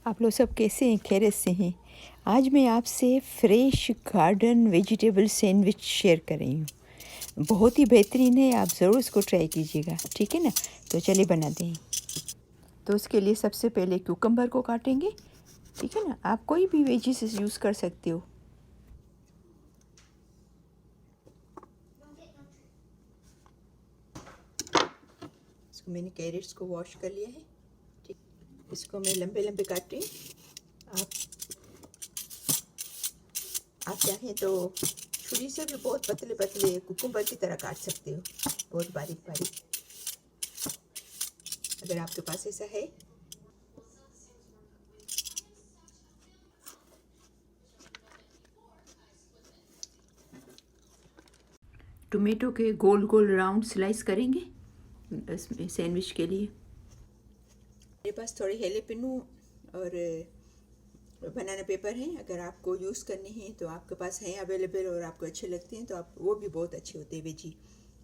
आप लोग सब कैसे हैं? खैरियत से हैं? आज मैं आपसे fresh garden vegetable sandwich share कर रही हूँ। बहुत ही बेहतरीन है, आप ज़रूर इसको ट्राई कीजिएगा, ठीक है ना? तो चलिए बनाते हैं। तो उसके लिए सबसे पहले क्यूकम्बर को काटेंगे, ठीक है ना? आप कोई भी वेजिस यूज़ कर सकते हो। इसको मैंने कैरेट्स को वॉश कर लिया है, ठीक। इसको मैं लंबे लंबे काट रही हूँ। आप चाहें तो छुरी से भी बहुत पतले पतले कुकुम्बर की तरह काट सकते हो, बहुत बारीक बारीक, अगर आपके पास ऐसा है। टोमेटो के गोल गोल राउंड स्लाइस करेंगे इसमें सैंडविच के लिए। मेरे पास थोड़े हेलेपिनो और बनाना पेपर हैं, अगर आपको यूज़ करने हैं तो आपके पास हैं अवेलेबल और आपको अच्छे लगते हैं तो आप वो भी बहुत अच्छे होते हैं वेजी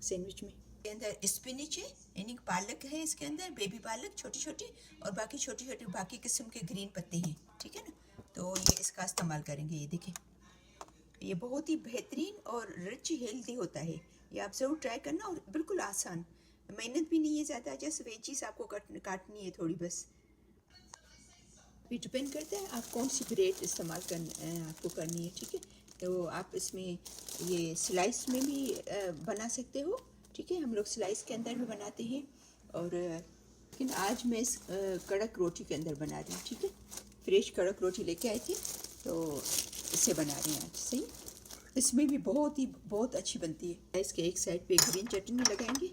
सैंडविच में। इसके अंदर स्पिनिच है, यानी पालक है, इसके अंदर बेबी पालक छोटी छोटी, और बाकी छोटे छोटे बाकी किस्म के ग्रीन पत्ते हैं, ठीक है ना? तो ये इसका इस्तेमाल करेंगे। ये देखें, ये बहुत ही बेहतरीन और रिच हेल्दी होता है। ये आप ज़रूर ट्राई करना, और बिल्कुल आसान, मेहनत भी नहीं है ज़्यादा, जस्ट वेजीज आपको काटनी है थोड़ी बस। ये डिपेंड करता है आप कौन सी ब्रेड इस्तेमाल आपको करनी है, ठीक है? तो आप इसमें ये स्लाइस में भी बना सकते हो, ठीक है? हम लोग स्लाइस के अंदर भी बनाते हैं, और लेकिन आज मैं इस कड़क रोटी के अंदर बना रही हूँ, ठीक है? फ्रेश कड़क रोटी लेके आए थे तो इससे बना रही हैं आज। सही, इसमें भी बहुत अच्छी बनती है। इसके एक साइड पे ग्रीन चटनी लगाएंगे,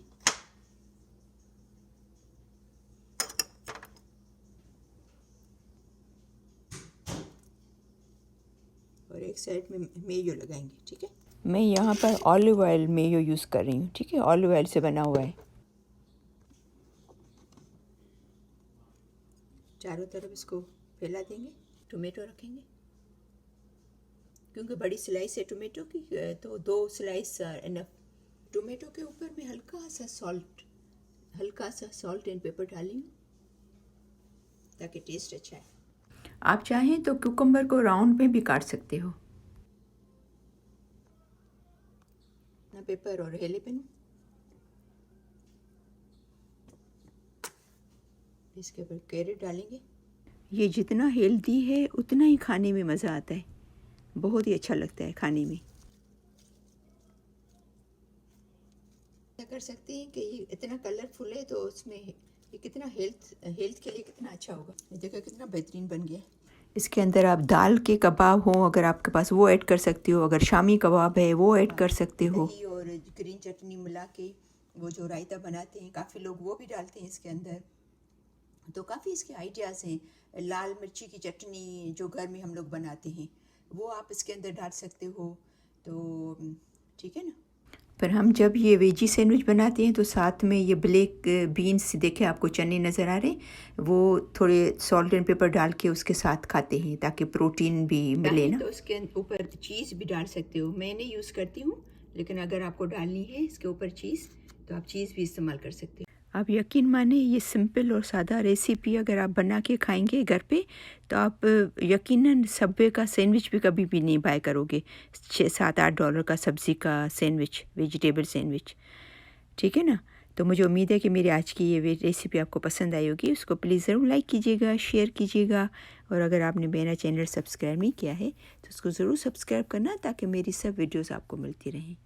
और एक साइड में मेयो लगाएंगे, ठीक है? मैं यहाँ पर ऑलिव ऑयल मेयो यूज़ कर रही हूँ, ठीक है? ऑलिव ऑयल से बना हुआ है। चारों तरफ इसको फैला देंगे। टोमेटो रखेंगे, क्योंकि बड़ी स्लाइस है टोमेटो की, तो 2 स्लाइस इनफ। टोमेटो के ऊपर मैं हल्का सा सॉल्ट एंड पेपर डाली हूँ ताकि टेस्ट अच्छा है। आप चाहें तो कुकुम्बर को राउंड में भी काट सकते हो। ना पेपर और हेलेपिनो, इसके ऊपर कैरेट डालेंगे। ये जितना हेल्दी है उतना ही खाने में मज़ा आता है, बहुत ही अच्छा लगता है खाने में। क्या कर सकते हैं कि ये इतना कलरफुल है तो उसमें ये कितना हेल्थ के लिए कितना अच्छा होगा। ये देखो कितना बेहतरीन बन गया। इसके अंदर आप दाल के कबाब हो अगर आपके पास, वो ऐड कर सकते हो। अगर शामी कबाब है वो ऐड कर सकते हो। दही और ग्रीन चटनी मिला के वो जो रायता बनाते हैं, काफ़ी लोग वो भी डालते हैं इसके अंदर। तो काफ़ी इसके आइडियाज़ हैं। लाल मिर्ची की चटनी जो घर में हम लोग बनाते हैं वो आप इसके अंदर डाल सकते हो, तो ठीक है ना? पर हम जब ये वेजी सैंडविच बनाते हैं तो साथ में ये ब्लैक बीन्स, देखे आपको चने नज़र आ रहे हैं, वो थोड़े सॉल्ट एंड पेपर डाल के उसके साथ खाते हैं ताकि प्रोटीन भी मिले ना। तो उसके ऊपर चीज़ भी डाल सकते हो, मैं नहीं यूज़ करती हूँ, लेकिन अगर आपको डालनी है इसके ऊपर चीज़ तो आप चीज़ भी इस्तेमाल कर सकते हो। आप यकीन माने, ये सिंपल और सादा रेसिपी अगर आप बना के खाएंगे घर पे तो आप यकीनन सबवे का सैंडविच भी कभी भी नहीं बाय करोगे। $6-7-8 का सब्ज़ी का सैंडविच, वेजिटेबल सैंडविच, ठीक है ना? तो मुझे उम्मीद है कि मेरी आज की ये रेसिपी आपको पसंद आई होगी। उसको प्लीज़ ज़रूर लाइक कीजिएगा, शेयर कीजिएगा, और अगर आपने मेरा चैनल सब्सक्राइब नहीं किया है तो उसको ज़रूर सब्सक्राइब करना ताकि मेरी सब वीडियोज़ आपको मिलती रहें।